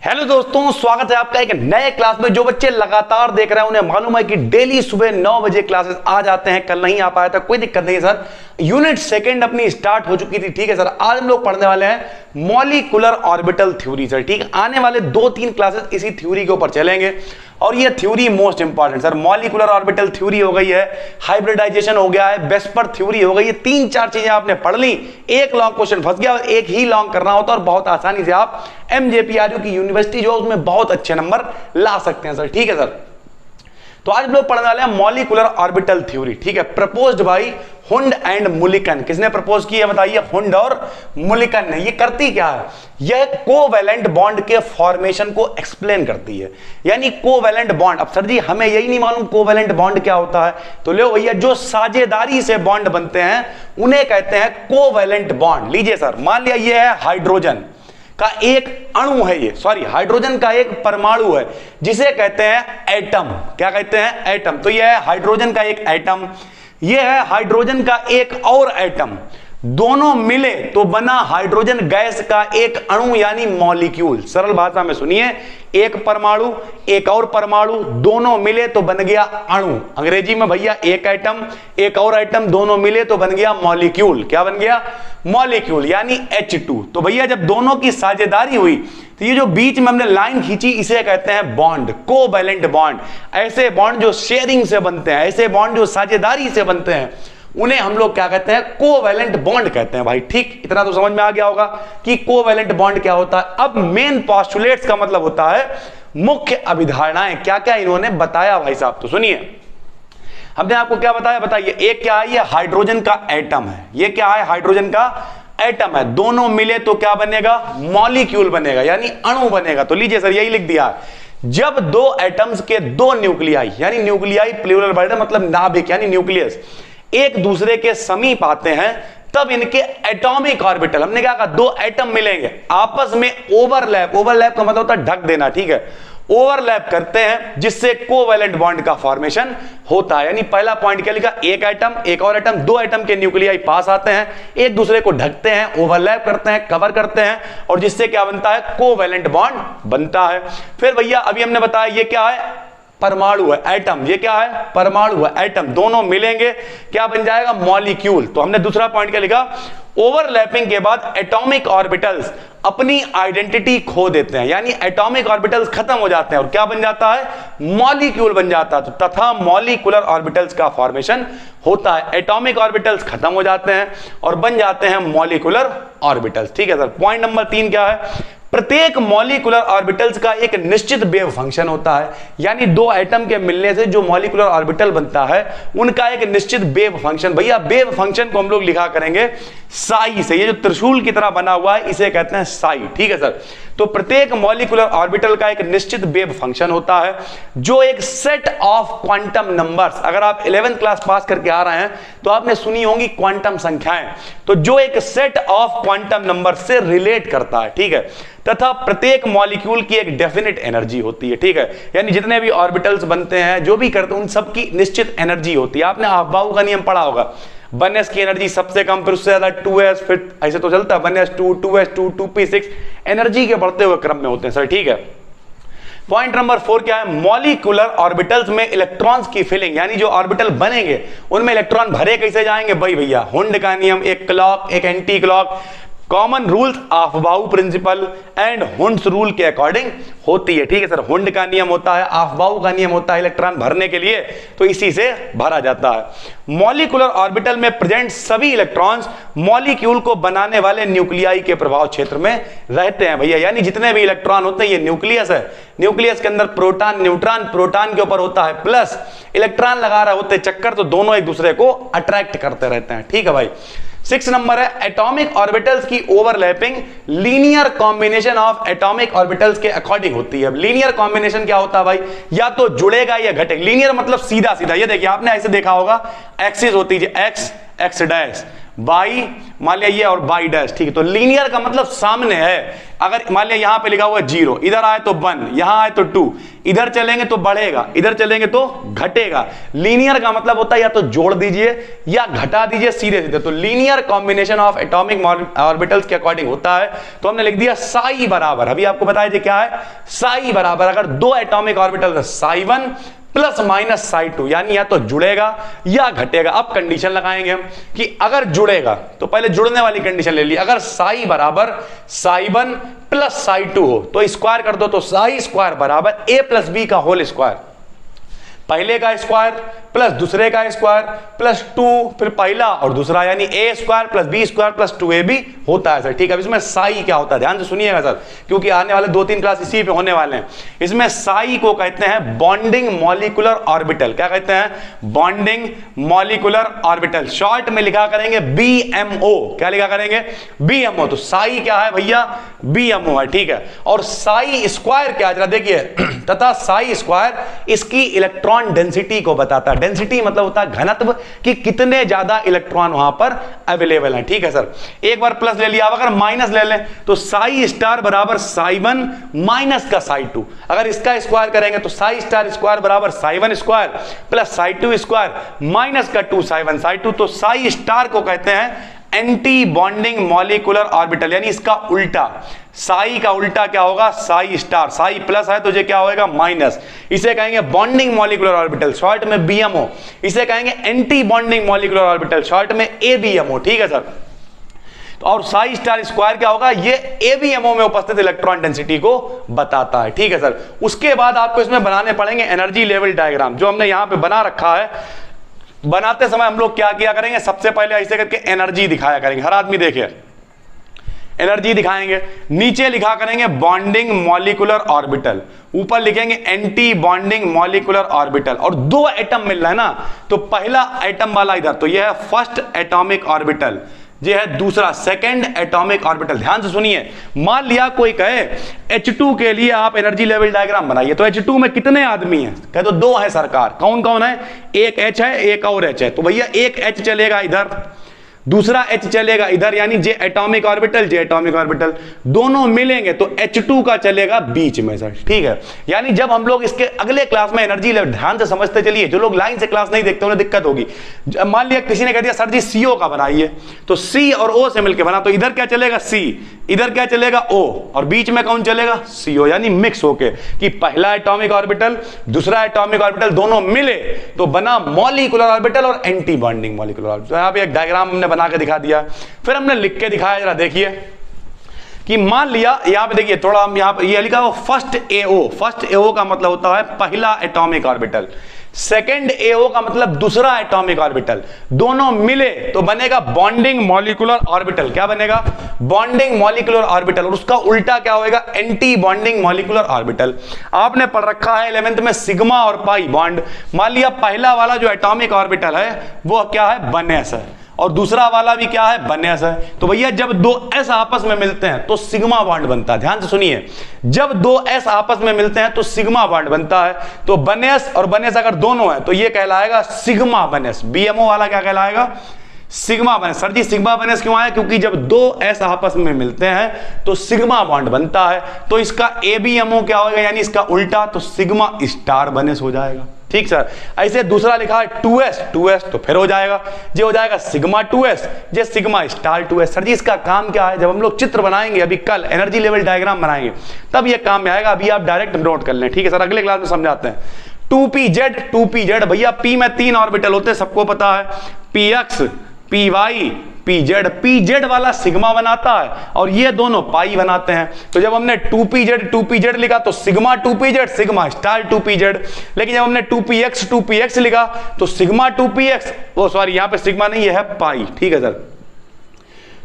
Hello दोस्तों, स्वागत है आपका एक नए क्लास में। जो बच्चे लगातार देख रहे हैं उन्हें मालूम है कि डेली सुबह 9 बजे क्लासेस आ जाते हैं। कल नहीं आ पाया था, कोई दिक्कत नहीं है सर। यूनिट सेकंड अपनी स्टार्ट हो चुकी थी, ठीक है सर। आज हम लोग पढ़ने वाले हैं मॉलिक्यूलर ऑर्बिटल थ्योरी सर, ठीक है। आने वाले 2-3 क्लासेस इसी थ्योरी के ऊपर चलेंगे और ये theory most important sir. Molecular orbital theory हो गई है, हाइब्रिडाइजेशन हो गया है, वेस्पर थ्योरी हो गई है। 3-4 चीजें आपने पढ़ ली, एक लॉन्ग क्वेश्चन फंस गया और एक ही लॉन्ग करना होता है और बहुत आसानी से आप एमजेपीआरयू की यूनिवर्सिटी जो उसमें बहुत अच्छे नंबर ला सकते हैं सर, ठीक है सर। तो आज हम लोग पढ़ने वाले हैं मॉलिक्यूलर ऑर्बिटल थ्योरी, ठीक है। Proposed by Hund and Mulliken. किसने प्रपोज की है बताइए? हुंड और मुलिकन ने। ये करती क्या है? यह कोवैलेंट बॉन्ड के फॉर्मेशन को एक्सप्लेन करती है, यानी कोवैलेंट बॉन्ड। अब सर जी हमें यही नहीं मालूम कोवैलेंट बॉन्ड क्या होता है, तो लो भैया, जो साझेदारी से बॉन्ड बनते हैं उन्हें कहते हैं कोवैलेंट बॉन्ड। लीजिए सर, मान लिया ये है हाइड्रोजन का एक अणु है, ये सॉरी हाइड्रोजन का एक परमाणु है जिसे कहते हैं एटम। क्या कहते हैं? एटम। तो यह है हाइड्रोजन का एक एटम, यह है हाइड्रोजन का एक और एटम। दोनों मिले तो बना हाइड्रोजन गैस का एक अणु यानी मॉलिक्यूल। सरल भाषा में सुनिए, एक परमाणु एक और परमाणु दोनों मिले तो बन गया अणु। अंग्रेजी में भैया एक एटम एक और एटम दोनों मिले तो बन गया मॉलिक्यूल। क्या बन गया? मॉलिक्यूल यानी H2। तो भैया जब दोनों की साझेदारी हुई तो ये जो बीच में हमने लाइन खींची इसे कहते हैं बॉन्ड, कोवैलेंट बॉन्ड। ऐसे बॉन्ड जो शेयरिंग से बनते हैं, ऐसे बॉन्ड जो साझेदारी से बनते हैं, उन्हें हम लोग क्या कहते हैं? कोवैलेंट बॉन्ड कहते हैं भाई, ठीक। इतना तो समझ में आ गया होगा कि कोवैलेंट बॉन्ड क्या होता है। अब मेन पोस्टुलेट्स का मतलब होता है मुख्य अभिधारणाएं। क्या क्या इन्होंने बताया भाई साहब, तो सुनिए। हमने आपको क्या बताया बताइए? एक क्या है? ये हाइड्रोजन का एटम है। ये क्या है? हाइड्रोजन का एटम है। दोनों मिले तो क्या बनेगा? मॉलिक्यूल बनेगा यानी अणु बनेगा। तो लीजिए सर, यही लिख दिया है। जब दो एटम्स के दो न्यूक्लियाई यानी न्यूक्लियाई प्लूरल वर्ड मतलब नाभिक यानी न्यूक्लियस एक दूसरे के समीप आते हैं तब इनके एटॉमिक ऑर्बिटल, हमने क्या कहा? दो एटम मिलेंगे आपस में ओवरलैप। ओवरलैप का मतलब होता है ढक देना, ठीक है। ओवरलैप करते हैं जिससे कोवैलेंट बॉन्ड का फॉर्मेशन होता है। यानी पहला पॉइंट क्या लिखा? एक एटम एक और एटम, दो एटम के न्यूक्लियाई पास आते हैं, एक दूसरे को ढकते हैं, ओवरलैप करते हैं, कवर करते हैं और जिससे क्या बनता है? कोवैलेंट बॉन्ड बनता है। फिर भैया अभी हमने बताया ये क्या है? परमाणु है, एटम। ये क्या है? परमाणु है, एटम। दोनों मिलेंगे क्या बन जाएगा? मॉलिक्यूल। तो हमने दूसरा पॉइंट क्या लिखा? ओवरलैपिंग के बाद एटॉमिक ऑर्बिटल्स अपनी आइडेंटिटी खो देते हैं, यानी एटॉमिक ऑर्बिटल्स खत्म हो जाते हैं और क्या बन जाता है? मॉलिक्यूल बन जाता है। तो तथा मॉलिक्यूलर ऑर्बिटल्स का फॉर्मेशन होता है। एटॉमिक ऑर्बिटल्स खत्म हो जाते हैं और बन जाते हैं मॉलिक्यूलर ऑर्बिटल्स, ठीक है सर। पॉइंट नंबर 3 क्या है? प्रत्येक मॉलिक्यूलर ऑर्बिटल्स का एक निश्चित वेव फंक्शन होता है, यानी दो एटम के मिलने से जो मॉलिक्यूलर ऑर्बिटल बनता है उनका एक निश्चित वेव फंक्शन। भैया वेव फंक्शन को हम लोग लिखा करेंगे साई से। ये जो त्रिशूल की तरह बना हुआ है इसे कहते हैं साई, ठीक है सर। तो प्रत्येक मॉलिक्यूलर ऑर्बिटल का एक निश्चित वेव फंक्शन होता है जो एक सेट ऑफ क्वांटम नंबर्स, अगर आप 11th क्लास पास करके आ रहे हैं तो आपने सुनी होंगी क्वांटम संख्याएं, तो जो एक सेट ऑफ क्वांटम नंबर से रिलेट करता है, ठीक है। तथा प्रत्येक मॉलिक्यूल की एक डेफिनेट एनर्जी होती है, ठीक है। यानी जितने भी ऑर्बिटल्स बनते हैं, जो भी करते हैं, उन सबकी निश्चित एनर्जी होती है। आपने अफबाउ का नियम पढ़ा होगा, 1s की एनर्जी सबसे कम, फिर उससे ज्यादा 2s, फिर ऐसे तो चलता है 1s2, 2s2, 2p6, एनर्जी के बढ़ते हुए क्रम में होते हैं सर, ठीक है। पॉइंट नंबर 4 क्या है? मॉलिक्यूलर ऑर्बिटल्स में इलेक्ट्रॉन्स की फिलिंग, यानी जो ऑर्बिटल बनेंगे उनमें इलेक्ट्रॉन भरे कैसे जाएंगे? भाई भैया हुंड का नियम, एक क्लॉक एक anti clock, common rules of बाउ प्रिंसिपल एंड हुंड्स रूल के अकॉर्डिंग होती है, ठीक है सर। हुंड का नियम होता है, ऑफ बाउ का नियम होता है इलेक्ट्रॉन भरने के लिए, तो इसी से भरा जाता है। मॉलिक्यूलर ऑर्बिटल में प्रेजेंट सभी इलेक्ट्रॉन्स मॉलिक्यूल को बनाने वाले न्यूक्लियाई के प्रभाव क्षेत्र में रहते हैं भैया। यानी जितने भी इलेक्ट्रॉन होते हैं, ये न्यूक्लियस है, न्यूक्लियस के अंदर प्रोटॉन न्यूट्रॉन, प्रोटॉन के ऊपर होता है प्लस, इलेक्ट्रॉन लगा रहे होते चक्कर, तो दोनों एक दूसरे को अट्रैक्ट करते रहते हैं, ठीक है भाई। 6 नंबर है एटॉमिक ऑर्बिटल्स की overlapping linear combination of atomic orbitals के अकॉर्डिंग होती है। लीनियर कॉम्बिनेशन क्या होता है भाई? या तो जुड़ेगा या घटेगा। लीनियर मतलब सीधा सीधा। ये देखिए आपने ऐसे देखा होगा, एक्सिस होती है एक्स एक्स डैश, बाई, मान लिया ये और बाई डैश, ठीक है। तो लीनियर का मतलब सामने है। अगर मान लिया यहां पे लिखा हुआ 0, इधर आए तो 1, यहां आए तो 2, इधर चलेंगे तो बढ़ेगा, इधर चलेंगे तो घटेगा। लीनियर का मतलब होता है या तो जोड़ दीजिए या घटा दीजिए, सीधे सीधे। तो linear combination of atomic orbitals के अकॉर्डिंग होता है। तो हमने लिख दिया साई बराबर, अभी आपको बताया जी क्या है, साई बराबर अगर दो एटॉमिक ऑर्बिटल है साई 1 प्लस माइनस साई 2, यानी या तो जुड़ेगा या घटेगा। अब कंडीशन लगाएंगे हम कि अगर जुड़ेगा तो पहले जुड़ने वाली कंडीशन ले ली, अगर साई बराबर साई 1 प्लस साई 2 हो तो स्क्वायर कर दो, तो साई स्क्वायर बराबर a प्लस बी का होल स्क्वायर, पहले का स्क्वायर प्लस दूसरे का स्क्वायर प्लस 2, फिर पहला और दूसरा, यानी a square plus B square plus 2ab होता है सर, ठीक है। अब इसमें साई क्या होता है ध्यान से सुनिएगा सर, क्योंकि आने वाले 2-3 क्लास इसी पे होने वाले हैं। इसमें साई को कहते हैं बॉन्डिंग मॉलिक्यूलर ऑर्बिटल। क्या कहते हैं? बॉन्डिंग मॉलिक्यूलर ऑर्बिटल, शॉर्ट में लिखा करेंगे BMO। क्या लिखा करेंगे? BMO। तो साई क्या है भैया? BMO है, ठीक है। और साई स्क्वायर क्या है जरा देखिए, तथा साई स्क्वायर इसकी इलेक्ट्रॉन डेंसिटी को बताता है। डेंसिटी मतलब होता है घनत्व, कि कितने ज्यादा इलेक्ट्रॉन वहां पर अवेलेबल है, ठीक है सर। एक बार प्लस ले लिया, अब अगर माइनस ले लें तो साई स्टार बराबर साई 1 माइनस का साई 2। अगर इसका स्क्वायर करेंगे तो साई स्टार स्क्वायर बराबर Sai 1 square plus psi 2 square minus का 2 साई 1 साई 2। तो साई स्टार को कहते हैं एंटी बॉन्डिंग मॉलिक्यूलर ऑर्बिटल, यानी इसका उल्टा। साई का उल्टा क्या होगा? साई स्टार। साई प्लस है तो ये क्या होगा? माइनस। इसे कहेंगे बॉन्डिंग मॉलिक्यूलर ऑर्बिटल, शॉर्ट में BMO। इसे कहेंगे anti bonding molecular orbital, short में ABMO, ठीक है सर। और साई स्टार स्क्वायर क्या होगा? ये ABMO में उपस्थित इलेक्ट्रॉन डेंसिटी को बताता है, ठीक है सर। उसके बाद आपको इसमें बनाने पड़ेंगे एनर्जी लेवल डायग्राम, जो हमने यहां पे बना रखा है। बनाते समय हम लोग क्या किया करेंगे, सबसे पहले ऐसे करके एनर्जी दिखाया करेंगे। हर आदमी देखिए एनर्जी दिखाएंगे, नीचे लिखा करेंगे बॉन्डिंग मॉलिक्यूलर ऑर्बिटल, ऊपर लिखेंगे एंटी बॉन्डिंग मॉलिक्यूलर ऑर्बिटल। और दो एटम मिल रहा है ना, तो पहला एटम वाला इधर, तो यह है फर्स्ट एटॉमिक ऑर्बिटल, ये है दूसरा सेकंड एटॉमिक ऑर्बिटल। ध्यान से सुनिए, मान लिया कोई कहे H2 के लिए आप एनर्जी लेवल डायग्राम बनाइए, तो H2 में कितने आदमी हैं? कहे तो 2 है सरकार। कौन कौन है? एक H है, एक और H है। तो भैया एक H चलेगा इधर, दूसरा H चलेगा इधर, यानी जे एटॉमिक ऑर्बिटल जे एटॉमिक ऑर्बिटल दोनों मिलेंगे तो H2 का चलेगा बीच में सर, ठीक है। यानी जब हम लोग इसके अगले क्लास में एनर्जी लेवल, ध्यान से समझते चलिए, जो लोग लाइन से क्लास नहीं देखते उन्हें दिक्कत होगी। मान लिया किसी ने कह दिया सर जी CO का बनाइए, तो C और O से मिलकर बना, तो इधर क्या चलेगा? C, इधर क्या चलेगा? O, और बीच में कौन चलेगा? CO, यानी मिक्स होके, कि पहला एटॉमिक ऑर्बिटल दूसरा एटॉमिक ऑर्बिटल दोनों मिले तो बना मॉलिक्यूलर ऑर्बिटल और एंटी बॉन्डिंग मॉलिक्यूलर ऑर्बिटल। तो यहां पे एक डायग्राम हमने बना के दिखा दिया, फिर हमने लिख के दिखाया, जरा देखिए कि मान लिया यहां पे देखिए थोड़ा, हम यहां पे ये लिखा हुआ फर्स्ट AO। फर्स्ट AO का मतलब होता है पहला एटॉमिक ऑर्बिटल, सेकंड AO का मतलब दूसरा एटॉमिक ऑर्बिटल, दोनों मिले तो बनेगा बॉन्डिंग मॉलिक्यूलर ऑर्बिटल। क्या बनेगा? Bonding molecular orbital. और उसका उल्टा क्या होगा? Anti bonding molecular orbital. आपने पढ़ रखा है 11th में सिग्मा और पाई बॉन्ड। मान लिया पहला वाला जो एटॉमिक ऑर्बिटल है वो क्या है? 1s है, और दूसरा वाला भी क्या है? 1s है। तो भैया जब 2s आपस में मिलते हैं तो सिग्मा बॉन्ड बनता है। ध्यान से सुनिए, जब 2s आपस में मिलते हैं तो सिग्मा बॉन्ड बनता है। तो 1s और 1s अगर दोनों है तो ये कहलाएगा सिग्मा 1s। BMO वाला क्या कहलाएगा? Sigma 1s। सर जी सिग्मा 1s क्यों आया? क्योंकि जब 2s आपस में मिलते हैं तो सिग्मा बॉन्ड बनता है। तो इसका ABMO क्या होगा? यानी इसका उल्टा, तो सिग्मा स्टार 1s हो जाएगा, ठीक सर। ऐसे दूसरा लिखा है 2s तो फिर हो जाएगा, ये हो जाएगा सिग्मा 2s, ये सिग्मा स्टार 2s। सर जी इसका काम क्या है? जब हम लोग चित्र बनाएंगे, अभी कल एनर्जी लेवल डायग्राम बनाएंगे, तब ये काम में आएगा। अभी आप डायरेक्ट नोट कर लें, ठीक है सर, अगले क्लास में समझाते हैं। 2pz भैया p में 3 ऑर्बिटल होते हैं, सबको पता है, px py pz वाला सिग्मा बनाता है और ये दोनों पाई बनाते हैं। तो जब हमने 2pz लिखा तो sigma 2pz sigma star 2pz, लेकिन जब हमने 2px लिखा तो सिग्मा 2px, वो सॉरी यहां पे सिग्मा नहीं है पाई, ठीक है सर।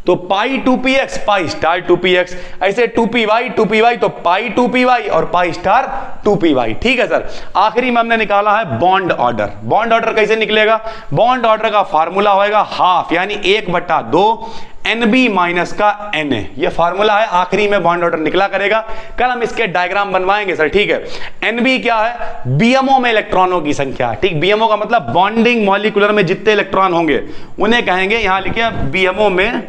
तो पाई 2px पाई स्टार 2px, ऐसे 2py तो पाई 2py और पाई स्टार 2py। ठीक है सर। आखिरी में हमने निकाला है बॉन्ड ऑर्डर। बॉन्ड ऑर्डर कैसे निकलेगा? बॉन्ड ऑर्डर का फार्मूला होगा हाफ यानी 1/2 NB माइनस का Na, ये फार्मूला है। आखिरी में बॉन्ड ऑर्डर निकला करेगा। कल हम इसके डायग्राम बनवाएंगे सर। ठीक है। NB क्या है? बीएमओ में इलेक्ट्रॉनों की संख्या। ठीक, बीएमओ का मतलब बॉन्डिंग मॉलिक्यूलर में जितने इलेक्ट्रॉन होंगे उन्हें कहेंगे, यहां लिखिए बीएमओ में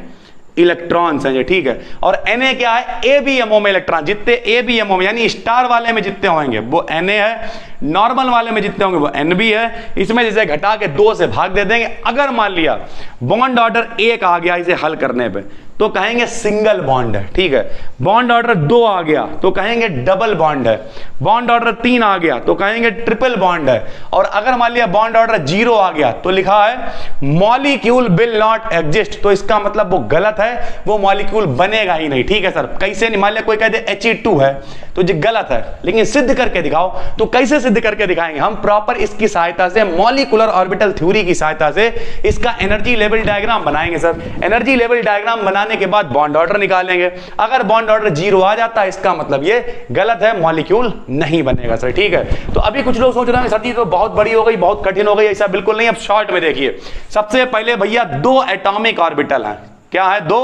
इलेक्ट्रॉन्स हैं। ठीक है। और Na क्या है? एबीएमओ में इलेक्ट्रॉन, जितने एबीएमओ में यानी स्टार वाले में जितने होंगे वो Na है, नॉर्मल वाले में जितने होंगे वो Nb है। इसमें जैसे घटा के 2 से भाग दे देंगे। अगर मान लिया बॉन्ड ऑर्डर 1 आ गया इसे हल करने पे तो कहेंगे सिंगल बॉन्ड है। ठीक है। बॉन्ड ऑर्डर 2 आ गया तो कहेंगे डबल बॉन्ड है। बॉन्ड ऑर्डर 3 आ गया तो कहेंगे ट्रिपल बॉन्ड है। और अगर मान लिया बॉन्ड ऑर्डर 0 आ गया तो लिखा है मॉलिक्यूल विल नॉट एग्जिस्ट, तो इसका मतलब वो गलत है, वो मॉलिक्यूल बनेगा ही नहीं। ठीक है सर। कैसे नहीं? मान लिया कोई कहते He2 है तो ये गलत है, लेकिन सिद्ध करके दिखाओ। तो कैसे सिद्ध करके दिखाएंगे? हम प्रॉपर इसकी सहायता से, मॉलिक्यूलर ऑर्बिटल थ्योरी की सहायता से इसका एनर्जी लेवल डायग्राम बनाएंगे सर। एनर्जी लेवल डायग्राम बनाने के बाद बॉन्ड ऑर्डर निकालेंगे। अगर बॉन्ड ऑर्डर 0 आ जाता है इसका मतलब ये गलत है, मॉलिक्यूल नहीं बनेगा सर। ठीक है। तो अभी कुछ लोग सोच रहे हैं सर जी तो बहुत बड़ी हो गई, बहुत कठिन हो गई। ऐसा बिल्कुल नहीं। अब शॉर्ट में देखिए। सबसे पहले भैया 2 एटॉमिक ऑर्बिटल हैं। क्या है? 2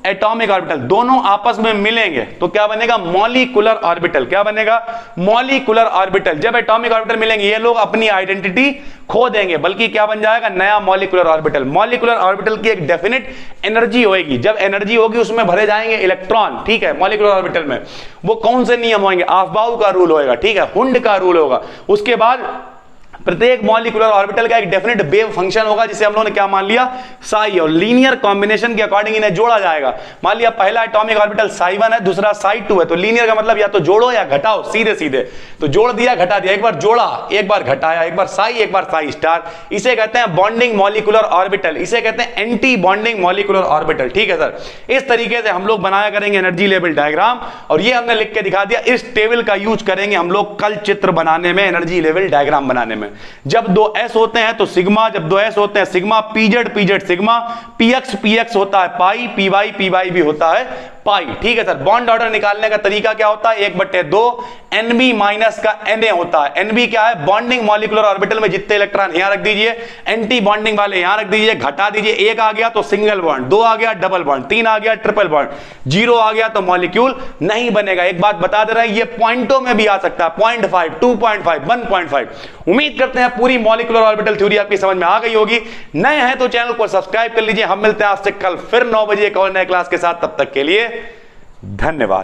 एटॉमिक ऑर्बिटल, दोनों आपस में मिलेंगे तो क्या बनेगा? Molecular orbital. क्या बनेगा? Molecular orbital. जब एटॉमिक ऑर्बिटल मिलेंगे ये लोग अपनी आइडेंटिटी खो देंगे, बल्कि क्या बन जाएगा? नया मॉलिक्यूलर ऑर्बिटल। मॉलिक्यूलर ऑर्बिटल की एक डेफिनेट एनर्जी होगी। जब एनर्जी होगी उसमें भरे जाएंगे इलेक्ट्रॉन। ठीक है। मॉलिक्यूलर ऑर्बिटल में वो कौन से नियम होंगे? ऑफबाउ का रूल होगा। ठीक है। हुंड का रूल होगा। उसके बाद प्रत्येक मॉलिक्यूलर ऑर्बिटल का एक डेफिनेट वेव फंक्शन होगा जिसे हम लोगों ने क्या मान लिया? साई। और लीनियर कॉम्बिनेशन के अकॉर्डिंग इन्हें जोड़ा जाएगा। मान लिया पहला एटॉमिक ऑर्बिटल साई1 है, दूसरा साई2 है, तो लीनियर का मतलब या तो जोड़ो या घटाओ, सीधे सीधे। तो जोड़ दिया, घटा दिया, एक बार जोड़ा, एक बार घटाया, एक बार साई, एक बार साई स्टार। इसे कहते हैं बॉन्डिंग मॉलिक्यूलर ऑर्बिटल। इसे कहते हैं एंटी बॉन्डिंग मॉलिक्यूलर ऑर्बिटल। ठीक है सर। इस तरीके से हम लोग बनाया करेंगे एनर्जी लेवल डायग्राम, और ये हमने लिख के दिखा दिया। इस टेबल का यूज करेंगे हम लोग कल चित्र बनाने में, एनर्जी लेवल डायग्राम बनाने में। जब 2s होते हैं तो सिग्मा, जब 2s होते हैं सिग्मा, pz सिग्मा, px होता है पाई, py भी होता है पाई। ठीक है सर। बॉन्ड ऑर्डर निकालने का तरीका क्या होता है? 1/2 Nb माइनस का Na होता है। Nb क्या है? बॉन्डिंग मॉलिक्यूलर ऑर्बिटल में जितने इलेक्ट्रॉन यहां रख दीजिए, एंटी बॉन्डिंग वाले यहां रख दीजिए, घटा दीजिए। 1 आ गया तो सिंगल बॉन्ड, 2 आ गया डबल बॉन्ड, 3 आ गया ट्रिपल बॉन्ड, 0 आ गया तो मॉलिक्यूल नहीं बनेगा। एक बात बता दे रहे हैं, ये पॉइंटों में भी आ सकता है, 0.5, 2.5, 1.5। उम्मीद करते हैं पूरी मॉलिक्यूलर ऑर्बिटल थ्योरी आपकी समझ में आ गई होगी। नए हैं तो चैनल को सब्सक्राइब कर लीजिए। हम मिलते हैं आपसे कल फिर 9 बजे एक और नए क्लास के साथ। तब तक के लिए धन्यवाद।